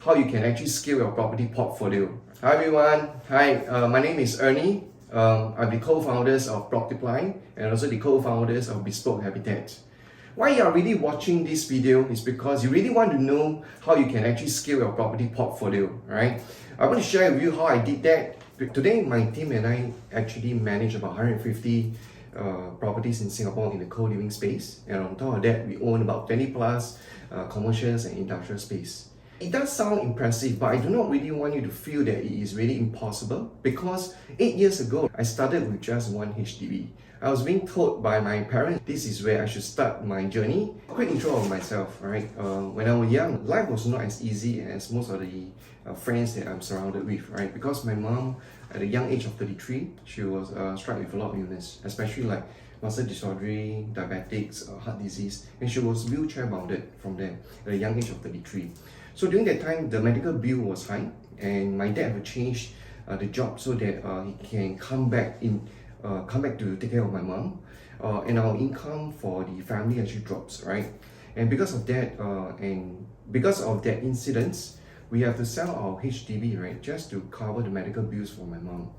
how you can actually scale your property portfolio. Hi everyone, my name is Ernee. I'm the co-founders of Proptiply and also the co-founders of Bespoke Habitat. Why you are really watching this video is because you really want to know how you can actually scale your property portfolio, right? I want to share with you how I did that. Today, my team and I actually manage about 150 properties in Singapore in the co-living space, and on top of that, we own about 20 plus commercials and industrial space. It does sound impressive, but I do not really want you to feel that it is really impossible, because 8 years ago, I started with just one HDB. I was being told by my parents this is where I should start my journey. Quick intro of myself, right? When I was young, life was not as easy as most of the friends that I'm surrounded with, right? Because my mom, at a young age of 33, she was struck with a lot of illness, especially like muscle disorder, diabetics, heart disease, and she was wheelchair bounded from there at a young age of 33. So during that time, the medical bill was high, and my dad had to change the job so that he can come back to take care of my mom, and our income for the family actually drops, right? And because of that incident, we have to sell our HDB, right, just to cover the medical bills for my mom.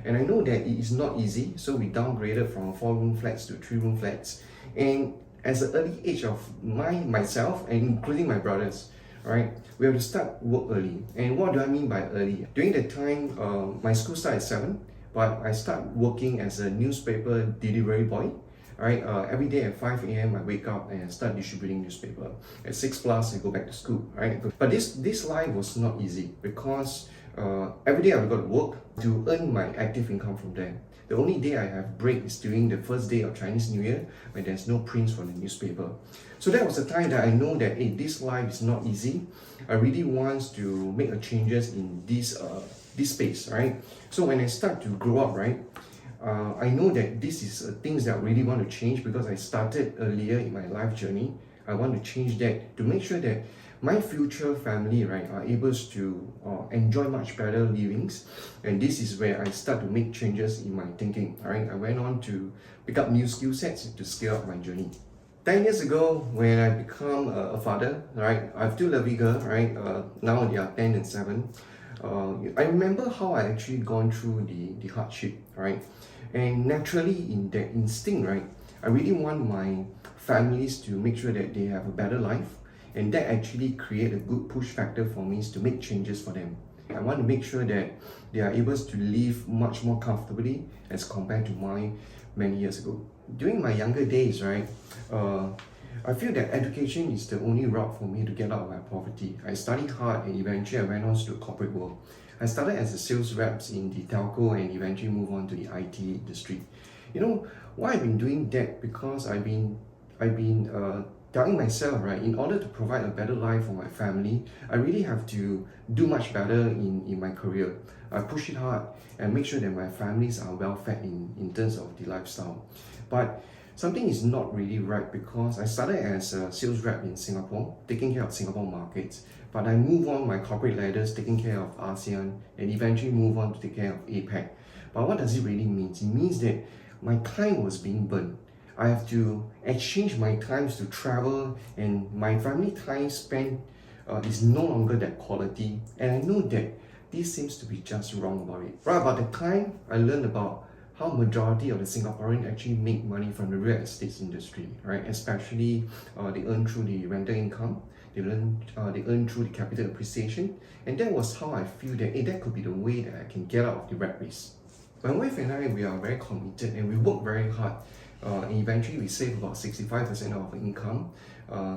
And I know that it is not easy, so we downgraded from 4-room flats to 3-room flats. And as an early age of myself, and including my brothers, right, we have to start work early. And what do I mean by early? During that time, my school started at 7, but I start working as a newspaper delivery boy. Right, every day at 5 a.m. I wake up and start distributing newspaper. At 6 plus, I go back to school. Right, but this life was not easy, because every day I've got to work to earn my active income from there. The only day I have break is during the first day of Chinese New Year, when there's no prints for the newspaper. So that was the time that I know that, hey, this life is not easy. I really want to make a changes in this space, right? So when I start to grow up, right, I know that this is things that I really want to change, because I started earlier in my life journey. I want to change that to make sure that my future family, right, are able to enjoy much better livings. And this is where I start to make changes in my thinking. All right, I went on to pick up new skill sets to scale up my journey. 10 years ago, when I become a father, right, I have two lovely girls, right, now they are 10 and 7. I remember how I actually gone through the hardship, right? And naturally, in that instinct, right, I really want my families to make sure that they have a better life, and that actually create a good push factor for me to make changes for them. I want to make sure that they are able to live much more comfortably as compared to mine many years ago. During my younger days, right, I feel that education is the only route for me to get out of my poverty. I studied hard, and eventually I went on to the corporate world. I started as a sales rep in the telco and eventually moved on to the IT industry. You know why I've been doing that? Because I've been telling myself, right, in order to provide a better life for my family, I really have to do much better in my career. I push it hard and make sure that my families are well fed in terms of the lifestyle. But something is not really right, because I started as a sales rep in Singapore, taking care of Singapore markets, but I move on my corporate ladders, taking care of ASEAN, and eventually move on to take care of APAC. But what does it really mean? It means that my time was being burned. I have to exchange my times to travel, and my family time spent is no longer that quality. And I know that this seems to be just wrong about it. Right about the time, I learned about how majority of the Singaporeans actually make money from the real estate industry, right? Especially they earn through the rental income, they earn through the capital appreciation, and that was how I feel that, hey, that could be the way that I can get out of the rat race. My wife and I, we are very committed, and we work very hard. And eventually we save about 65% of our income,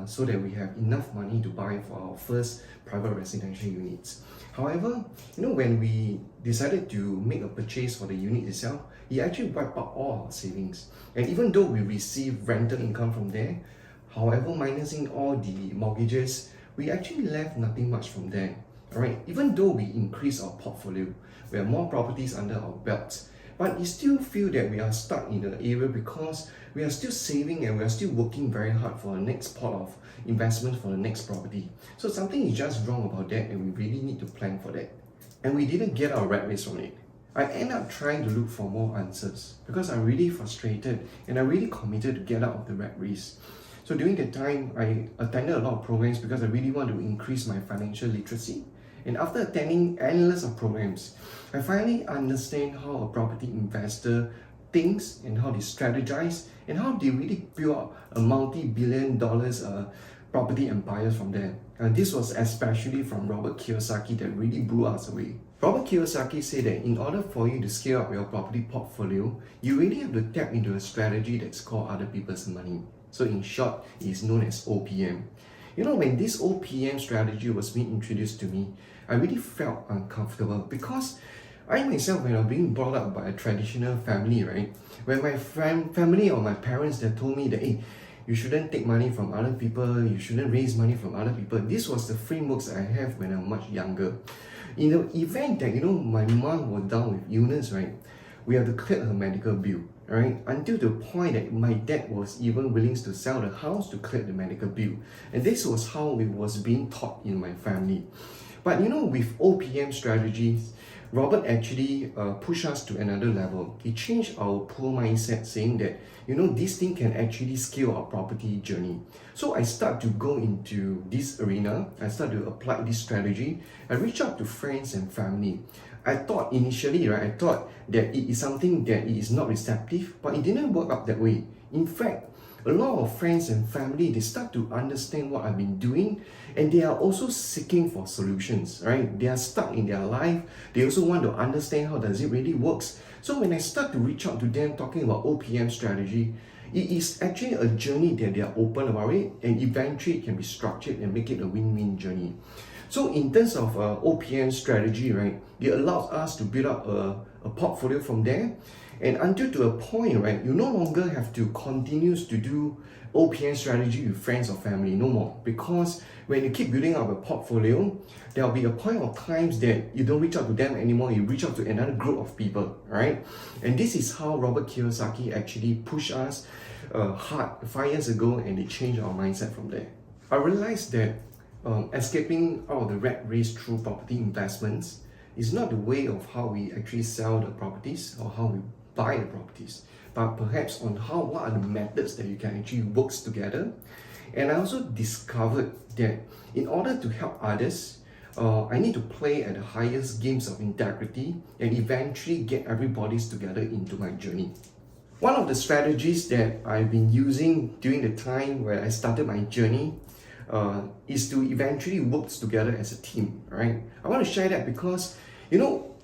so that we have enough money to buy for our first private residential units. However, when we decided to make a purchase for the unit itself, it actually wiped out all our savings. And even though we receive rental income from there, however, minusing all the mortgages, we actually left nothing much from there. Alright, even though we increase our portfolio, we have more properties under our belt, but you still feel that we are stuck in the area, because we are still saving and we are still working very hard for the next pot of investment for the next property. So something is just wrong about that, and we really need to plan for that. And we didn't get our rat race from it. I end up trying to look for more answers, because I'm really frustrated and I'm really committed to get out of the rat race. So during that time, I attended a lot of programs because I really want to increase my financial literacy. And after attending endless of programs, I finally understand how a property investor thinks and how they strategize and how they really build up a multi-billion dollars property empires from there. And this was especially from Robert Kiyosaki that really blew us away. Robert Kiyosaki said that in order for you to scale up your property portfolio, you really have to tap into a strategy that's called other people's money. So in short, it's known as OPM. You know, when this OPM strategy was being introduced to me, I really felt uncomfortable because I myself, when I was being brought up by a traditional family, right, when my family or my parents, they told me that, hey, you shouldn't take money from other people, you shouldn't raise money from other people. This was the frameworks I have when I was much younger. In the event that, my mom was down with illness, right, we have to clear her medical bill, right? Until the point that my dad was even willing to sell the house to clear the medical bill. And this was how it was being taught in my family. But with OPM strategies, Robert actually pushed us to another level. He changed our poor mindset, saying that, this thing can actually scale our property journey. So I start to go into this arena. I start to apply this strategy. I reach out to friends and family. I thought initially, right, I thought that it is something that it is not receptive, but it didn't work out that way. In fact, a lot of friends and family, they start to understand what I've been doing, and they are also seeking for solutions, right? They are stuck in their life. They also want to understand how does it really works. So when I start to reach out to them talking about OPM strategy, it is actually a journey that they are open about it, and eventually it can be structured and make it a win-win journey. So in terms of OPM strategy, right, it allows us to build up a portfolio from there. And until to a point, right, you no longer have to continue to do OPM strategy with friends or family, no more. Because when you keep building up a portfolio, there'll be a point of times that you don't reach out to them anymore, you reach out to another group of people, right? And this is how Robert Kiyosaki actually pushed us hard 5 years ago, and they changed our mindset from there. I realized that escaping out of the rat race through property investments is not the way of how we actually sell the properties or how we buy the properties, but perhaps on what are the methods that you can actually work together. And I also discovered that in order to help others, I need to play at the highest games of integrity and eventually get everybody together into my journey. One of the strategies that I've been using during the time where I started my journey is to eventually work together as a team, right? I want to share that because,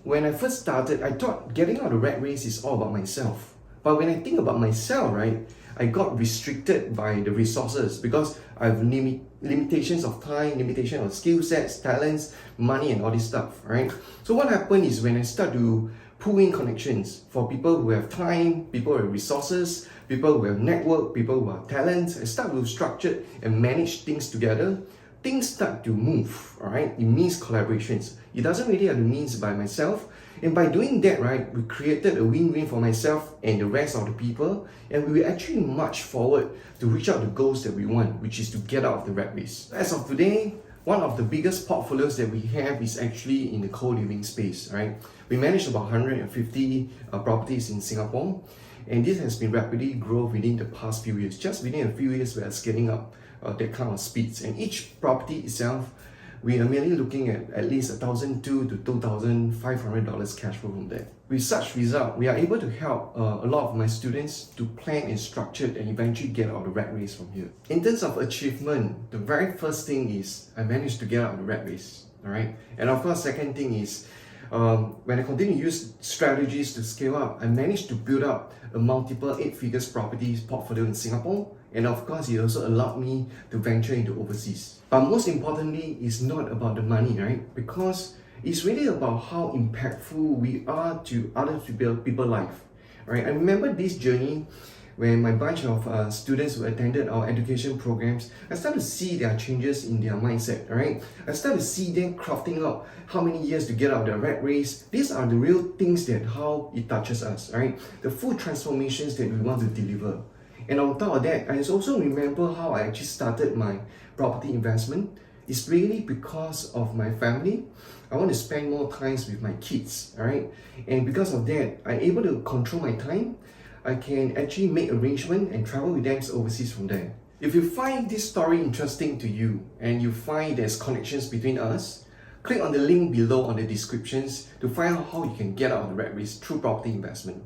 when I first started, I thought getting out of the rat race is all about myself. But when I think about myself, right, I got restricted by the resources because I have limitations of time, limitation of skill sets, talents, money, and all this stuff, right? So what happened is when I start to pull in connections for people who have time, people who have resources, people who have network, people who have talents, I start to structure and manage things together, things start to move, all right? It means collaborations. It doesn't really have to mean by myself. And by doing that, right, we created a win-win for myself and the rest of the people. And we will actually march forward to reach out the goals that we want, which is to get out of the rat race. As of today, one of the biggest portfolios that we have is actually in the co-living space, right? We manage about 150 properties in Singapore. And this has been rapidly growing within the past few years. Just within a few years, we are scaling up that kind of speeds. And each property itself, we are merely looking at least $1,200 to $2,500 cash flow from there. With such result, we are able to help a lot of my students to plan and structure and eventually get out of the rat race from here. In terms of achievement, the very first thing is I managed to get out of the rat race, all right? And of course, second thing is when I continue to use strategies to scale up, I managed to build up a multiple 8-figure properties portfolio in Singapore. And of course, it also allowed me to venture into overseas. But most importantly, it's not about the money, right? Because it's really about how impactful we are to other people's life, right? I remember this journey when my bunch of students who attended our education programs, I started to see their changes in their mindset, right? I started to see them crafting out how many years to get out of the rat race. These are the real things that how it touches us, right? The full transformations that we want to deliver. And on top of that, I also remember how I actually started my property investment. It's really because of my family. I want to spend more time with my kids, all right? And because of that, I'm able to control my time. I can actually make arrangements and travel with them overseas from there. If you find this story interesting to you and you find there's connections between us, click on the link below on the descriptions to find out how you can get out of the rat race through property investment.